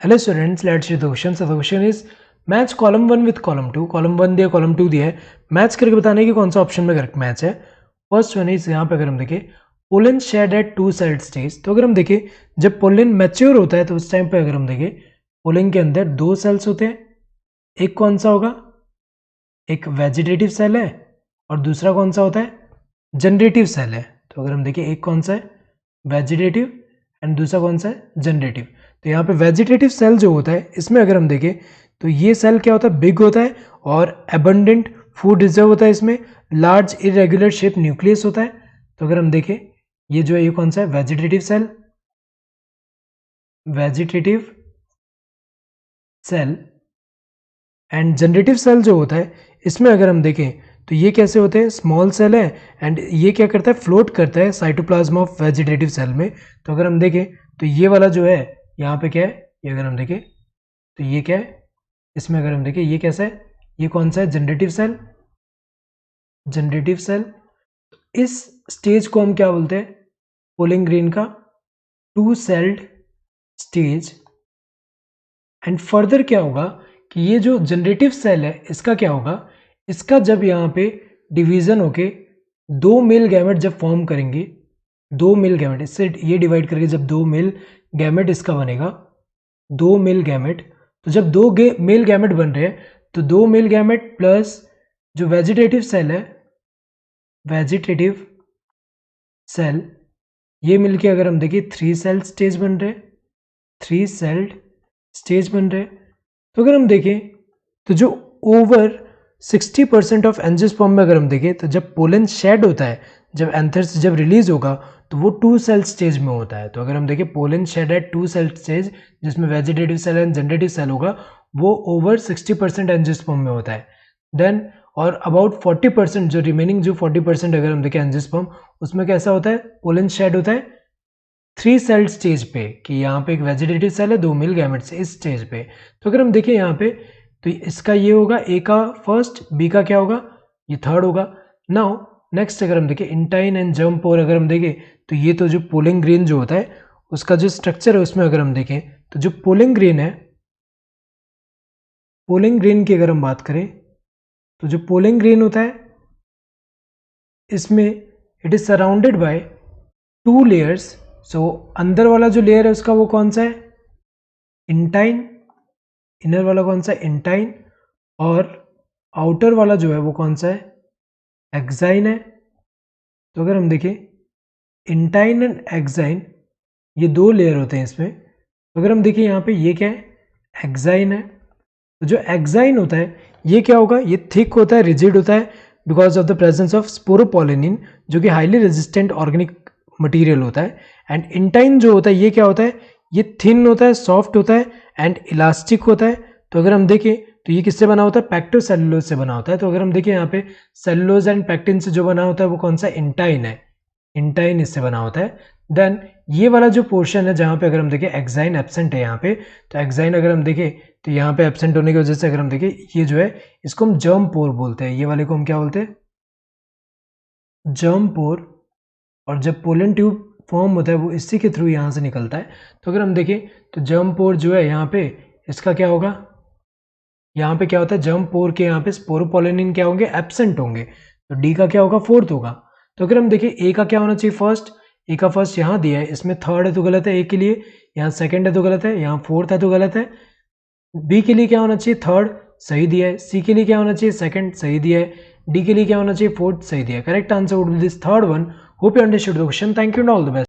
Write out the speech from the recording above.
Hello students, let's see the question. So the question is match column 1 with column 2. column 1 दिया column 2 दिया है, match करके बताने की कौन सा ऑप्शन में करेक्ट मैच है. फर्स्ट वन इज यहाँ पे अगर हम देखें pollen shed at two celled stage, तो अगर हम देखें जब पोलिन मैच्योर होता है तो उस टाइम पे अगर हम देखें पोलिन के अंदर दो सेल्स होते हैं. एक कौन सा होगा, एक वेजिटेटिव सेल है और दूसरा कौन सा होता है, जनरेटिव सेल है. तो अगर हम देखें एक कौन सा है वेजिटेटिव एंड दूसरा कौन सा है जनरेटिव. तो यहाँ पे वेजिटेटिव सेल जो होता है इसमें अगर हम देखें तो ये सेल क्या होता है, बिग होता है और एबंडेंट फूड रिजर्व होता है. इसमें लार्ज इरेगुलर शेप न्यूक्लियस होता है. तो अगर हम देखें ये जो है ये कौन सा है vegetative cell, vegetative cell. And generative cell जो होता है इसमें अगर हम देखें तो ये कैसे होते हैं, स्मॉल सेल है एंड ये क्या करता है फ्लोट करता है साइटोप्लाज्म ऑफ वेजिटेटिव सेल में. तो अगर हम देखें तो ये वाला जो है यहाँ पे क्या है, ये अगर हम देखें तो ये क्या है, इसमें अगर हम देखें ये कैसा है, ये कौन सा है जनरेटिव सेल, जनरेटिव सेल. इस स्टेज को हम क्या बोलते हैं, पोलिंग ग्रीन का to celled stage. And further क्या होगा कि ये जो जनरेटिव सेल है इसका क्या होगा, इसका जब यहाँ पे डिवीजन होके दो मेल गैमेट जब फॉर्म करेंगे, दो मेल गैमेट इससे ये डिवाइड करके जब दो मेल गैमेट इसका बनेगा, दो मेल गैमेट. तो जब दो मेल गैमेट बन रहे हैं तो दो मेल गैमेट प्लस जो वेजिटेटिव सेल है, वेजिटेटिव सेल, ये मिलके अगर हम देखें थ्री सेल स्टेज बन रहे, थ्री सेल्ड स्टेज बन रहे. तो अगर हम देखें तो जो ओवर 60% ऑफ एंजियोस्पर्म में अगर हम देखें तो जब पोलन शेड होता है, जब एंथर से जब रिलीज होगा तो वो टू सेल स्टेज में होता है. तो अगर हम देखें pollen shed at two cell stage जिसमें vegetative cell and generative cell होगा वो ओवर 60% एंजियोस्पर्म में होता है. देन और अबाउट 40% जो रिमेनिंग जो 40% अगर हम देखें एंजियोस्पर्म उसमें कैसा होता है, पोलन शेड होता है थ्री सेल्ड स्टेज पे, कि यहाँ पे एक वेजिटेटिव सेल है दो मेल गैमेट्स इस स्टेज पे. तो अगर हम देखें यहाँ पे तो इसका ये होगा, ए का फर्स्ट, बी का क्या होगा, ये थर्ड होगा. नाउ नेक्स्ट अगर हम देखें इंटाइन एंड जर्म पोर अगर हम देखें तो ये तो जो पोलिंग ग्रेन जो होता है उसका जो स्ट्रक्चर है उसमें अगर हम देखें तो जो पोलिंग ग्रेन है, पोलिंग ग्रेन की अगर हम बात करें तो जो पोलिंग ग्रेन होता है इसमें it is surrounded by two layers. So अंदर वाला जो लेयर है उसका वो कौन सा है, इंटाइन, इनर वाला कौन सा है इंटाइन, और आउटर वाला जो है वो कौन सा है एक्साइन है. तो अगर हम देखें इंटाइन एंड एक्साइन ये दो लेयर होते हैं इसमें. तो अगर हम देखें यहाँ पे ये क्या है एक्साइन है. तो जो एक्साइन होता है ये क्या होगा, ये थिक होता है, रिजिड होता है because of the presence of sporopollenin जो कि हाईली रेजिस्टेंट ऑर्गेनिक मटेरियल होता है. एंड इंटाइन जो होता है ये क्या होता है, ये थिन होता है, सॉफ्ट होता है एंड इलास्टिक होता है. तो अगर हम देखें तो ये किससे बना होता है, पैक्टोसेलुलोज से बना होता है. तो अगर हम देखें यहाँ पे सेलुलोज एंड पैक्टिन से जो बना होता है वो कौन सा इंटाइन है, इंटाइन इससे बना होता है. देन ये वाला जो पोर्शन है जहाँ पे अगर हम देखें एक्साइन एब्सेंट है यहाँ पे, तो एक्साइन अगर हम देखें तो यहाँ पे एब्सेंट होने की वजह से अगर हम देखें ये जो है इसको हम जर्म पोर बोलते हैं, ये वाले को हम क्या बोलते हैं जर्म पोर. और जब पोलन ट्यूब फॉर्म होता है वो इसी के थ्रू यहाँ से निकलता है. तो अगर हम देखें तो जर्म पोर जो है यहाँ पे इसका क्या होगा, यहाँ पे क्या होता है जर्म पोर के यहाँ पे स्पोरोपोलिनिन क्या होंगे एब्सेंट होंगे. तो डी का क्या होगा फोर्थ होगा. तो अगर हम देखें ए का क्या होना चाहिए फर्स्ट, ए का फर्स्ट यहाँ दिया है, इसमें थर्ड है तो गलत है ए के लिए, यहाँ सेकंड है तो गलत है, यहाँ फोर्थ है तो गलत है. बी के लिए क्या होना चाहिए थर्ड, सही दिया है. सी के लिए क्या होना चाहिए सेकंड, सही दिया है. डी के लिए क्या होना चाहिए फोर्थ, सही दिया है. Correct answer would be this third one. Hope you understood the question. Thank you and all the best.